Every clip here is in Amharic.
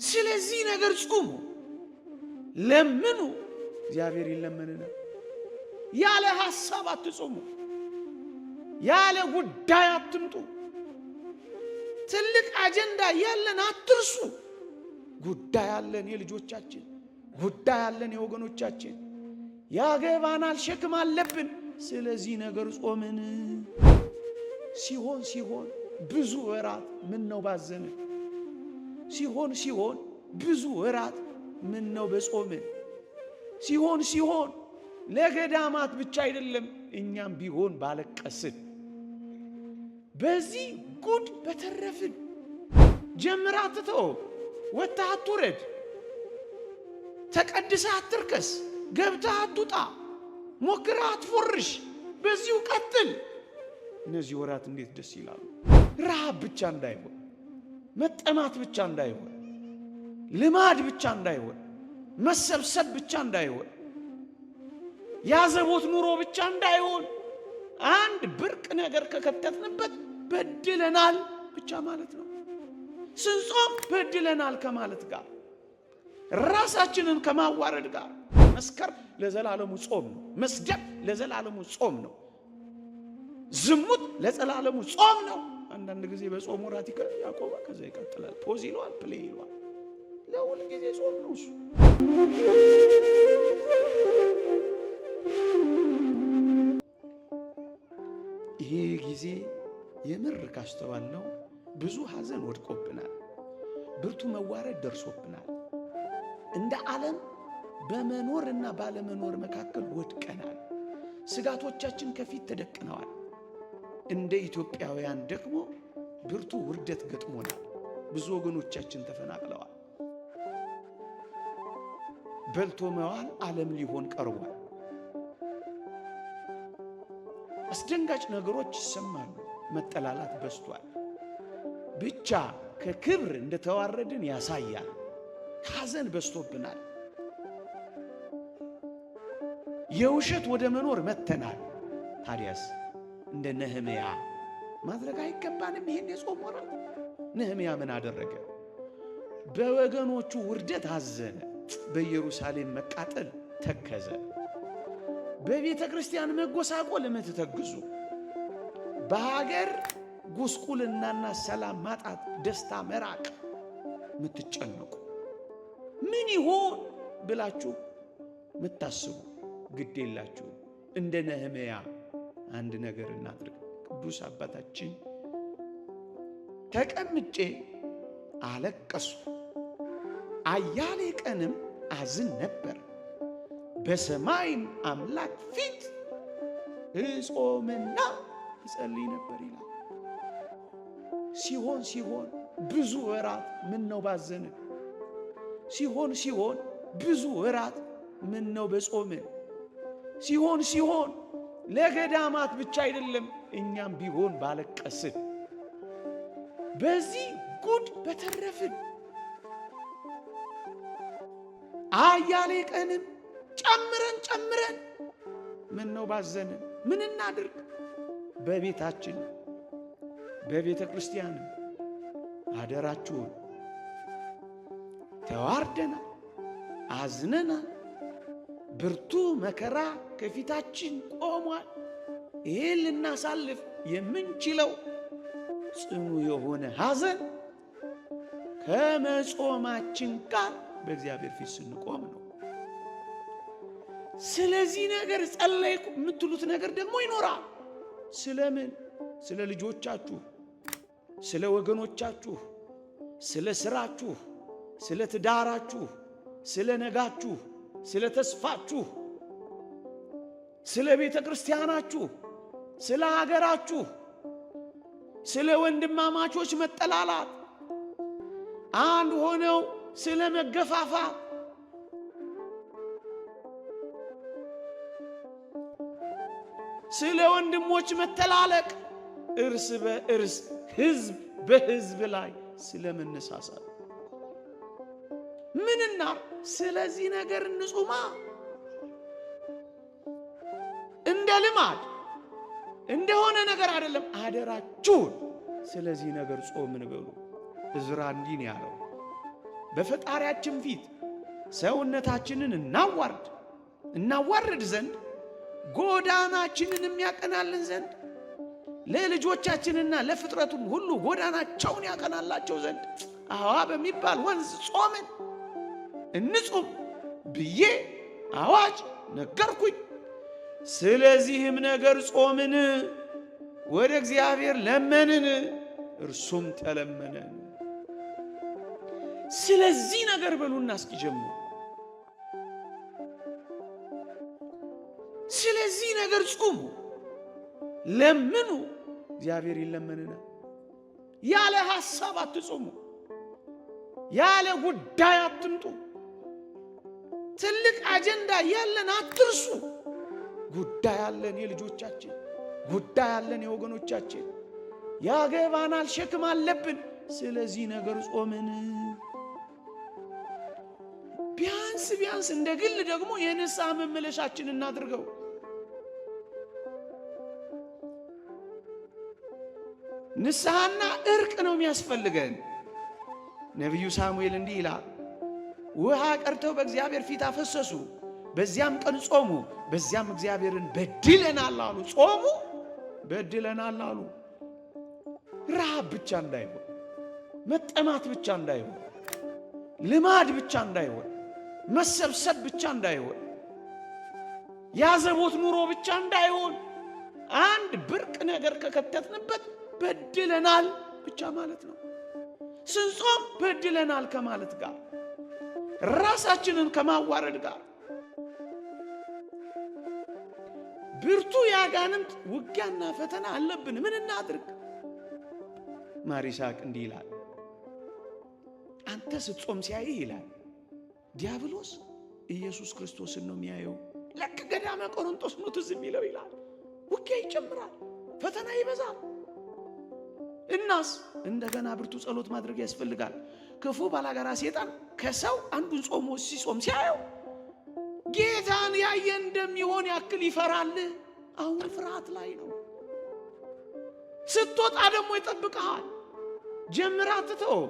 ስለዚህ ነገር ጾሙ፣ ለምኑ፣ እግዚአብሔር ይለመንናል። ያለ ሐሳብ አትጾሙ፣ ያለ ጉዳይ አትምጡ። ትልቅ አጀንዳ ያለን አትርሱ። ጉዳይ አለን፣ የልጆቻችን ጉዳይ አለን፣ የወገኖቻችን ያገባናል፣ ሸክም አለብን። ስለዚህ ነገር ጾምን። ሲሆን ብዙ ወራት ምን ነው ባዘነ፣ ሲሆን ብዙ ወራት ምን ነው በጾምን፣ ሲሆን ለገዳማት ብቻ አይደለም እኛም ቢሆን ባለቀስን፣ በዚህ ጉድ በተረፍን። ጀምራ አትተው፣ ወጥተህ አትውረድ፣ ተቀድሰህ አትርከስ፣ ገብተህ አትውጣ፣ ሞክረህ አትፎርሽ፣ በዚሁ ቀጥል። እነዚህ ወራት እንዴት ደስ ይላሉ! ረሃብ ብቻ እንዳይሆን፣ መጠማት ብቻ እንዳይሆን፣ ልማድ ብቻ እንዳይሆን፣ መሰብሰብ ብቻ እንዳይሆን፣ ያዘቦት ኑሮ ብቻ እንዳይሆን፣ አንድ ብርቅ ነገር ከከተትንበት በድለናል ብቻ ማለት ነው። ስንጾም በድለናል ከማለት ጋር፣ ራሳችንን ከማዋረድ ጋር። መስከር ለዘላለሙ ጾም ነው። መስደብ ለዘላለሙ ጾም ነው። ዝሙት ለዘላለሙ ጾም ነው። አንዳንድ ጊዜ በጾም ወራት ያቆባ ከዛ ይቀጥላል። ፖዝ ይለዋል፣ ፕሌይ ይለዋል። ለሁል ጊዜ ጾም ነው እሱ። ይሄ ጊዜ የምር ካስተዋልነው ብዙ ሐዘን ወድቆብናል፣ ብርቱ መዋረድ ደርሶብናል። እንደ ዓለም በመኖርና ባለመኖር መካከል ወድቀናል። ስጋቶቻችን ከፊት ተደቅነዋል። እንደ ኢትዮጵያውያን ደግሞ ብርቱ ውርደት ገጥሞናል። ብዙ ወገኖቻችን ተፈናቅለዋል። በልቶ መዋል ዓለም ሊሆን ቀርቧል። አስደንጋጭ ነገሮች ይሰማሉ። መጠላላት በዝቷል። ብቻ ከክብር እንደተዋረድን ያሳያል። ሐዘን በዝቶብናል። የውሸት ወደ መኖር መተናል። ታዲያስ እንደ ነህምያ ማድረግ አይገባንም? ይሄን የጾም ወራት ነህምያ ምን አደረገ? በወገኖቹ ውርደት አዘነ፣ በኢየሩሳሌም መቃጠል ተከዘ። በቤተ ክርስቲያን መጎሳቆል የምትተግዙ፣ በሀገር ጉስቁልናና ሰላም ማጣት፣ ደስታ መራቅ የምትጨነቁ፣ ምን ይሆን ብላችሁ የምታስቡ ግድ የላችሁ። እንደ ነህምያ አንድ ነገር እናድርግ። ቅዱስ አባታችን ተቀምጬ አለቀሱ፣ አያሌ ቀንም አዝን ነበር፣ በሰማይም አምላክ ፊት እጾምና እጸልይ ነበር ይላል። ሲሆን ብዙ ወራት ምን ነው ባዘንን፣ ሲሆን ብዙ ወራት ምን ነው በጾምን፣ ሲሆን ለገዳማት ብቻ አይደለም እኛም ቢሆን ባለቀስን፣ በዚህ ጉድ በተረፍን። አያሌ ቀንም ጨምረን ምን ነው ባዘንን። ምን እናድርግ? በቤታችን በቤተ ክርስቲያን አደራችሁን ተዋርደናል፣ አዝነናል። ብርቱ መከራ ከፊታችን ቆሟል። ይሄን ልናሳልፍ የምንችለው ጽኑ የሆነ ሐዘን ከመጾማችን ጋር በእግዚአብሔር ፊት ስንቆም ነው። ስለዚህ ነገር ጸለይኩ የምትሉት ነገር ደግሞ ይኖራል። ስለምን? ስለ ልጆቻችሁ፣ ስለ ወገኖቻችሁ፣ ስለ ስራችሁ፣ ስለ ትዳራችሁ፣ ስለ ነጋችሁ፣ ስለ ተስፋችሁ፣ ስለ ቤተ ክርስቲያናችሁ፣ ስለ ሀገራችሁ፣ ስለ ወንድማማቾች መጠላላት፣ አንድ ሆነው ስለ መገፋፋት፣ ስለ ወንድሞች መተላለቅ፣ እርስ በእርስ ሕዝብ በሕዝብ ላይ ስለ መነሳሳት ምንና ስለዚህ ነገር እንጹማ። እንደ ልማድ እንደሆነ ነገር አይደለም። አደራችሁን ስለዚህ ነገር ጾምን በሉ። ዕዝራ እንዲህ ነው ያለው፣ በፈጣሪያችን ፊት ሰውነታችንን እናዋርድ ዘንድ ጎዳናችንን የሚያቀናልን ዘንድ ለልጆቻችንና ለፍጥረቱን ሁሉ ጎዳናቸውን ያቀናላቸው ዘንድ አዋ በሚባል ወንዝ ጾምን እንጹም ብዬ አዋጅ ነገርኩኝ። ስለዚህም ነገር ጾምን፣ ወደ እግዚአብሔር ለመንን፣ እርሱም ተለመነን። ስለዚህ ነገር በሉና እስኪ ጀምሩ። ስለዚህ ነገር ጾሙ፣ ለምኑ፣ እግዚአብሔር ይለመንናል። ያለ ሐሳብ አትጾሙ፣ ያለ ጉዳይ አትምጡ። ትልቅ አጀንዳ ያለን አትርሱ። ጉዳይ አለን፣ የልጆቻችን ጉዳይ አለን፣ የወገኖቻችን ያገባናል፣ ሸክም አለብን። ስለዚህ ነገር ጾምን። ቢያንስ እንደ ግል ደግሞ የንስሐ መመለሻችን እናድርገው። ንስሐና እርቅ ነው የሚያስፈልገን። ነቢዩ ሳሙኤል እንዲህ ይላል፣ ውሃ ቀርተው በእግዚአብሔር ፊት አፈሰሱ፣ በዚያም ቀን ጾሙ፣ በዚያም እግዚአብሔርን በድለናል አሉ። ጾሙ፣ በድለናል አሉ። ረሃብ ብቻ እንዳይሆን፣ መጠማት ብቻ እንዳይሆን፣ ልማድ ብቻ እንዳይሆን፣ መሰብሰብ ብቻ እንዳይሆን፣ ያዘቦት ኑሮ ብቻ እንዳይሆን፣ አንድ ብርቅ ነገር ከከተትንበት በድለናል ብቻ ማለት ነው። ስንጾም በድለናል ከማለት ጋር ራሳችንን ከማዋረድ ጋር ብርቱ ያጋንንት ውጊያና ፈተና አለብን። ምን እናድርግ? ማር ይስሐቅ እንዲህ ይላል፣ አንተ ስትጾም ሲያይህ ይላል ዲያብሎስ ኢየሱስ ክርስቶስን ነው የሚያየው። ለክ ገዳመ ቆሮንቶስ ነው ትዝ የሚለው ይላል። ውጊያ ይጨምራል፣ ፈተና ይበዛል። እናስ እንደገና ብርቱ ጸሎት ማድረግ ያስፈልጋል። ክፉ ባላጋራ ሰይጣን ከሰው አንዱን ጾሞ ሲጾም ሲያየው ጌታን ያየ እንደሚሆን ያክል ይፈራል። አሁን ፍርሃት ላይ ነው። ስትወጣ ደግሞ ይጠብቅሃል። ጀምረህ አትተው፣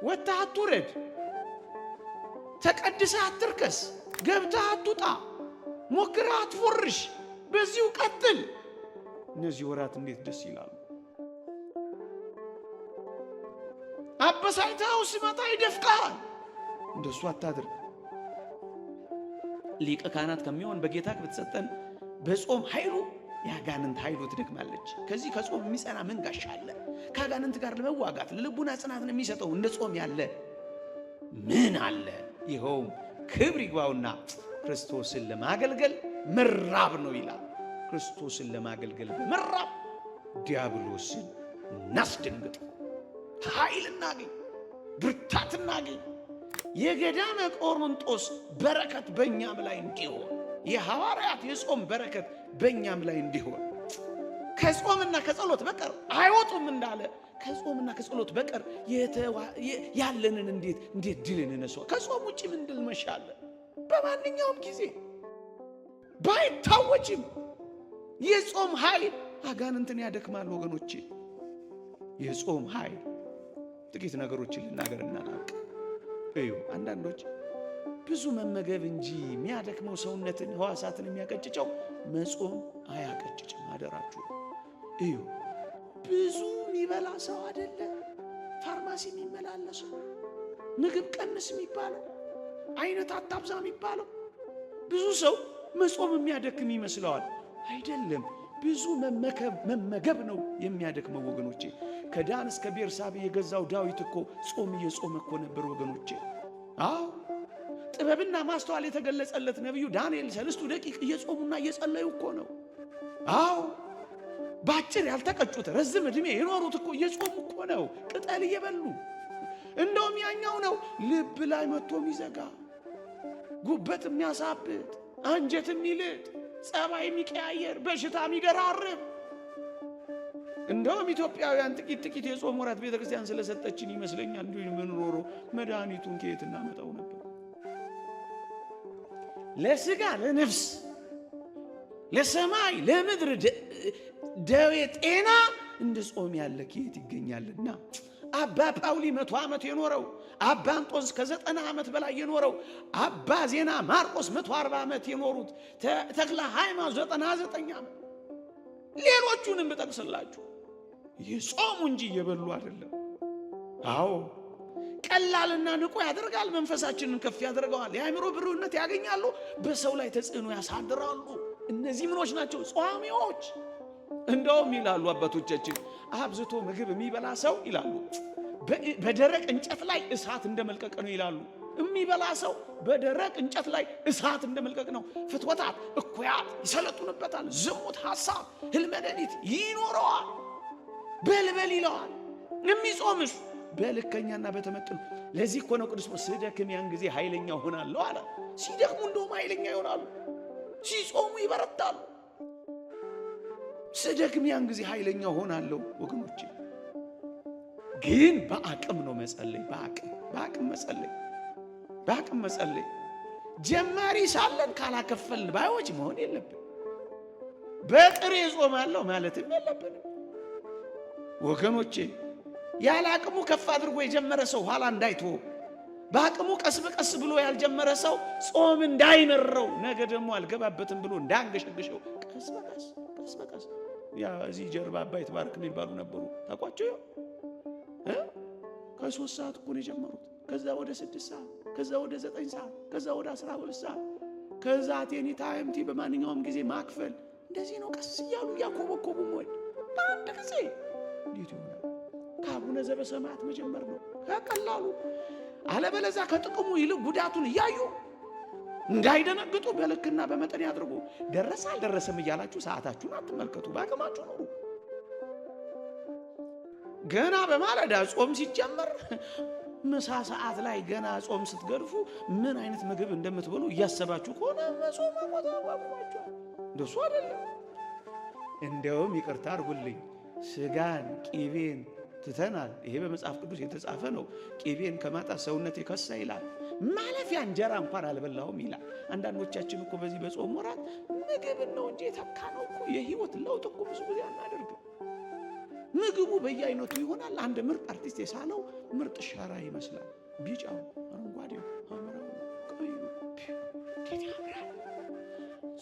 ወጥተህ አትውረድ፣ ተቀድሰህ አትርከስ፣ ገብተህ አትውጣ፣ ሞክረህ አትፎርሽ፣ በዚሁ ቀጥል። እነዚህ ወራት እንዴት ደስ ይላሉ! አበሳይታው ሲመጣ ይደፍቃል። እንደሱ አታድርግ። ሊቀ ካህናት ከሚሆን በጌታ ከተሰጠን በጾም ኃይሉ ያጋንንት ኃይሉ ትደክማለች። ከዚህ ከጾም የሚጸና ምን ጋሻ አለ? ከአጋንንት ጋር ለመዋጋት ልቡና ጽናትን የሚሰጠው እንደ ጾም ያለ ምን አለ? ይኸውም ክብር ይግባውና ክርስቶስን ለማገልገል መራብ ነው ይላል። ክርስቶስን ለማገልገል በመራብ ዲያብሎስን እናስደንግጥ፣ ኃይል እናገኝ፣ ብርታት እናገኝ። የገዳመ ቆሮንቶስ በረከት በእኛም ላይ እንዲሆን፣ የሐዋርያት የጾም በረከት በእኛም ላይ እንዲሆን። ከጾምና ከጸሎት በቀር አይወጡም እንዳለ ከጾምና ከጸሎት በቀር ያለንን እንዴት ድል እንነሳው? ከጾም ውጭ ምን ድል መሻለ? በማንኛውም ጊዜ ባይታወጅም የጾም ኃይል አጋንንትን ያደክማል ወገኖቼ። የጾም ኃይል ጥቂት ነገሮችን ልናገርና ላቅ። እዩ፣ አንዳንዶች ብዙ መመገብ እንጂ የሚያደክመው ሰውነትን ሕዋሳትን የሚያቀጭጨው መጾም አያቀጭጭም። አደራችሁ እዩ። ብዙ የሚበላ ሰው አይደለ ፋርማሲ የሚመላለሰው፣ ምግብ ቀንስ የሚባለው፣ አይነት አታብዛ የሚባለው። ብዙ ሰው መጾም የሚያደክም ይመስለዋል። አይደለም፣ ብዙ መመገብ ነው የሚያደክመው ወገኖቼ። ከዳን እስከ ቤርሳቤ የገዛው ዳዊት እኮ ጾም እየጾመ እኮ ነበር ወገኖቼ። አዎ፣ ጥበብና ማስተዋል የተገለጸለት ነቢዩ ዳንኤል 3 ደቂቅ እየጾሙና እየጸለዩ እኮ ነው። አዎ፣ ባጭር ያልተቀጩት ረዝም ዕድሜ የኖሩት እኮ እየጾሙ እኮ ነው፣ ቅጠል እየበሉ። እንደውም ያኛው ነው ልብ ላይ መጥቶ የሚዘጋ፣ ጉበት የሚያሳብጥ፣ አንጀት የሚልጥ፣ ጸባይ የሚቀያየር፣ በሽታ የሚደራርብ። እንደውም ኢትዮጵያውያን ጥቂት የጾም ወራት ቤተክርስቲያን ስለሰጠችን ይመስለኛል እንዲሁ የምንኖረው መድኃኒቱን ከየት እናመጣው ነበር? ለስጋ ለነፍስ ለሰማይ ለምድር ደዌ ጤና እንደ ጾም ያለ ከየት ይገኛልና? አባ ጳውሊ 100 ዓመት የኖረው አባ እንጦንስ ከ90 ዓመት በላይ የኖረው አባ ዜና ማርቆስ 140 ዓመት የኖሩት ተክለ ሃይማኖት 99 ዓመት ሌሎቹንም ብጠቅስላችሁ የጾሙ እንጂ የበሉ አይደለም። አዎ ቀላልና ንቁ ያደርጋል። መንፈሳችንን ከፍ ያደርገዋል። የአእምሮ ብሩህነት ያገኛሉ። በሰው ላይ ተጽዕኖ ያሳድራሉ። እነዚህ ምኖች ናቸው? ጿሚዎች። እንደውም ይላሉ አባቶቻችን አብዝቶ ምግብ የሚበላ ሰው ይላሉ በደረቅ እንጨት ላይ እሳት እንደመልቀቅ ነው ይላሉ። የሚበላ ሰው በደረቅ እንጨት ላይ እሳት እንደመልቀቅ ነው። ፍትወታት፣ እኩያት ይሰለጡንበታል። ዝሙት፣ ሐሳብ፣ ህልመ ሌሊት ይኖረዋል። በልበል ይለዋል። የሚጾምስ በልከኛና በተመጥኖ። ለዚህ እኮ ነው ቅዱስ ስደክም ያን ጊዜ ኃይለኛ ሆናለሁ አለ። ሲደክሙ እንደውም ኃይለኛ ይሆናሉ፣ ሲጾሙ ይበረታሉ። ስደክም ያን ጊዜ ኃይለኛ ሆናለሁ። ወገኖቼ ግን በአቅም ነው መጸለይ። በአቅም መጸለይ። ጀማሪ ሳለን ካላከፈልን ባዮች መሆን የለብን። በጥሬ ጾማለሁ ማለትም የለብንም ወገኖቼ። ያለ አቅሙ ከፍ አድርጎ የጀመረ ሰው ኋላ እንዳይተው፣ በአቅሙ ቀስ በቀስ ብሎ ያልጀመረ ሰው ጾም እንዳይመረው፣ ነገ ደግሞ አልገባበትም ብሎ እንዳንገሸግሸው ቀስ በቀስ ያ እዚህ ጀርባ አባይ ተባረክ የሚባሉ ነበሩ። ታውቋቸው? ከ3 ሰዓት እኮ ነው የጀመሩት። ከዛ ወደ 6 ሰዓት፣ ከዛ ወደ 9 ሰዓት፣ ከዛ ወደ 12 ሰዓት፣ ከዛ ቴኒ ታይምቲ በማንኛውም ጊዜ ማክፈል። እንደዚህ ነው ቀስ እያሉ ያኮበኮቡ ሞድ በአንድ ጊዜ እንዴት ይሆናል? ከአቡነ ዘበሰማያት መጀመር ነው ከቀላሉ። አለበለዚያ ከጥቅሙ ይልቅ ጉዳቱን እያዩ እንዳይደነግጡ በልክና በመጠን ያድርጉ። ደረሰ አልደረሰም እያላችሁ ሰዓታችሁን አትመልከቱ። በአቅማችሁ ኑሩ። ገና በማለዳ ጾም ሲጀመር ምሳ ሰዓት ላይ ገና ጾም ስትገድፉ ምን አይነት ምግብ እንደምትበሉ እያሰባችሁ ከሆነ መጾም አቋቋማችሁ እንደሱ አይደለም። እንደውም ይቅርታ አድርጉልኝ፣ ስጋን ቂቤን ትተናል። ይሄ በመጽሐፍ ቅዱስ የተጻፈ ነው። ቂቤን ከማጣት ሰውነቴ ከሳ ይላል። ማለፊያ እንጀራ እንኳን አልበላሁም ይላል። አንዳንዶቻችን እኮ በዚህ በጾም ወራት ምግብ ነው እንጂ የተካ ነው እኮ የህይወት ለውጥ እኮ ብዙ ጊዜ አናደርግም። ምግቡ በየአይነቱ ይሆናል። አንድ ምርጥ አርቲስት የሳለው ምርጥ ሸራ ይመስላል። ቢጫው፣ አረንጓዴው፣ ሐምራው፣ ቀዩ እንዴት ያምራል!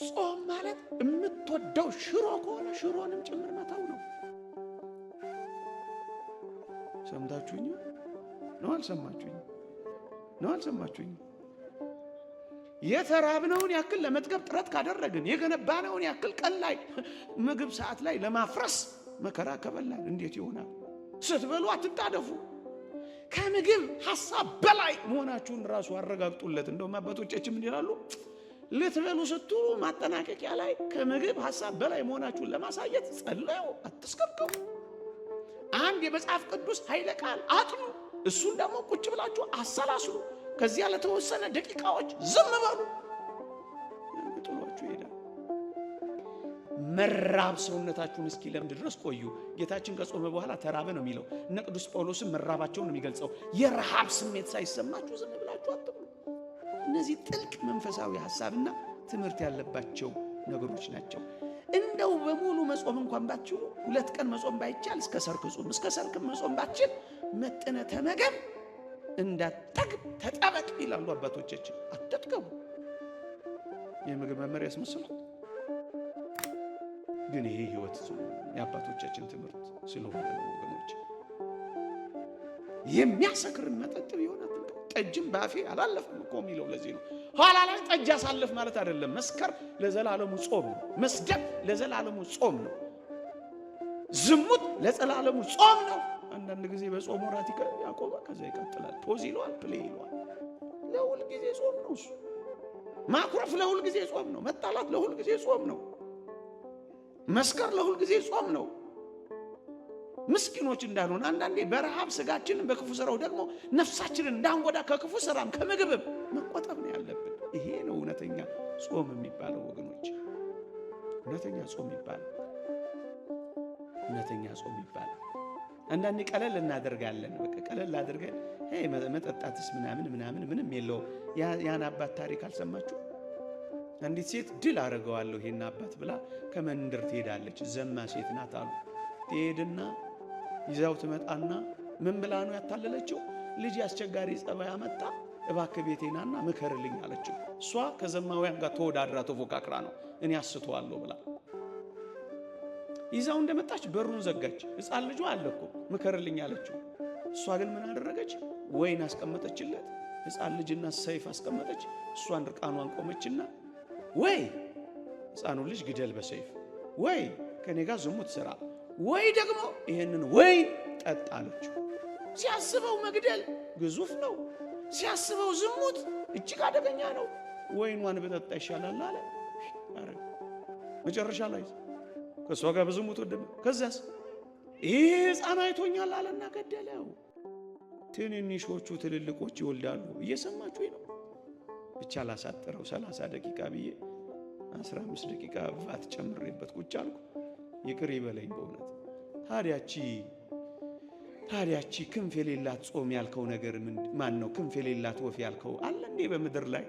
ጾም ማለት የምትወደው ሽሮ ከሆነ ሽሮንም ጭምር መተው ነው። ሰምታችሁኝ ነው? አልሰማችሁኝ? የተራብነውን ያክል ለመጥገብ ጥረት ካደረግን፣ የገነባነውን ያክል ቀን ላይ ምግብ ሰዓት ላይ ለማፍረስ መከራ ከበላን እንዴት ይሆናል? ስትበሉ አትጣደፉ። ከምግብ ሐሳብ በላይ መሆናችሁን ራሱ አረጋግጡለት። እንደውም አባቶቻችን ምን ይላሉ? ልትበሉ ስትሉ ማጠናቀቂያ ላይ ከምግብ ሐሳብ በላይ መሆናችሁን ለማሳየት ጸልዩ፣ አትስከብከቡ። አንድ የመጽሐፍ ቅዱስ ኃይለ ቃል አጥኑ። እሱን ደግሞ ቁጭ ብላችሁ አሰላስሉ። ከዚያ ለተወሰነ ደቂቃዎች ዝም በሉ። ጥሏችሁ ይሄዳል። መራብ ሰውነታችሁን እስኪለምድ ድረስ ቆዩ። ጌታችን ከጾመ በኋላ ተራበ ነው የሚለው። እነ ቅዱስ ጳውሎስም መራባቸውን ነው የሚገልጸው። የረሃብ ስሜት ሳይሰማችሁ ዝም ብላችሁ አትብሉ። እነዚህ ጥልቅ መንፈሳዊ ሐሳብና ትምህርት ያለባቸው ነገሮች ናቸው። እንደው በሙሉ መጾም እንኳን ባትችሉ 2 ቀን መጾም ባይቻል እስከ ሰርክ ጾም፣ እስከ ሰርክ መጾም ባትችል መጥነ ተመገብ፣ እንዳትጠግብ ተጠበቅ ይላሉ አባቶቻችን። አትጠግቡ። የምግብ መመሪያ ያስመስሉት፣ ግን ይሄ ህይወት የአባቶቻችን ትምህርት ስለሆነ ነው ወገኖች። የሚያሰክር መጠጥ ቢሆን ጠጅም ባፌ አላለፍም እኮ የሚለው ለዚህ ነው። ኋላ ላይ ጠጅ አሳልፍ ማለት አይደለም። መስከር ለዘላለሙ ጾም ነው። መስደብ ለዘላለሙ ጾም ነው። ዝሙት ለዘላለሙ ጾም ነው። አንዳንድ ጊዜ በጾም ወራት ያቆባ ከዛ ይቀጥላል። ፖዝ ይለዋል፣ ፕሌይ ይለዋል። ለሁል ጊዜ ጾም ነው እሱ። ማኩረፍ ለሁል ጊዜ ጾም ነው። መጣላት ለሁል ጊዜ ጾም ነው። መስከር ለሁል ጊዜ ጾም ነው። ምስኪኖች እንዳልሆን አንዳንዴ በረሃብ ስጋችንን በክፉ ስራው ደግሞ ነፍሳችንን እንዳንጎዳ ከክፉ ስራም ከምግብም መቆጠብ ነው ያለብን። ይሄ ነው እውነተኛ ጾም የሚባለው ወገኖች። እውነተኛ ጾም ይባላል። እውነተኛ ጾም ይባላል። አንዳንዴ ቀለል እናደርጋለን። በቃ ቀለል አድርገን መጠጣትስ ምናምን ምንም የለው። ያን አባት ታሪክ አልሰማችሁ? አንዲት ሴት ድል አደርገዋለሁ ይሄን አባት ብላ ከመንደር ትሄዳለች። ዘማ ሴት ናት አሉ። ትሄድና ይዛው ትመጣና ምን ብላ ነው ያታለለችው? ልጅ አስቸጋሪ ጸባይ አመጣ፣ እባክህ ቤቴናና ምከርልኝ አለችው። እሷ ከዘማውያን ጋር ተወዳድራ ተፎካክራ ነው እኔ አስተዋለሁ ብላ ይዛው እንደመጣች በሩን ዘጋች። ሕፃን ልጇ አለ እኮ ምከርልኝ አለችው። እሷ ግን ምን አደረገች? ወይን አስቀመጠችለት፣ ሕፃን ልጅና ሰይፍ አስቀመጠች። እሷን እርቃኗን ቆመችና ወይ ሕፃኑን ልጅ ግደል በሰይፍ፣ ወይ ከኔ ጋር ዝሙት ስራ፣ ወይ ደግሞ ይሄንን ወይን ጠጣ አለችው። ሲያስበው መግደል ግዙፍ ነው፣ ሲያስበው ዝሙት እጅግ አደገኛ ነው። ወይኗን በጠጣ ይሻላል አለ። መጨረሻ ላይ ከሷ ጋር በዝሙት ወደመ። ከዛስ ይሄ ሕፃን አይቶኛል አለና ገደለው። ትንንሾቹ ትልልቆች ይወልዳሉ። እየሰማችሁ ነው። ብቻ ላሳጥረው 30 ደቂቃ ብዬ 15 ደቂቃ ባት ጨምሬበት ቁጭ አልኩ። ይቅር ይበለኝ በእውነት። ታዲያቺ ክንፍ የሌላት ጾም ያልከው ነገር ማን ነው? ክንፍ የሌላት ወፍ ያልከው አለ እንዴ በምድር ላይ?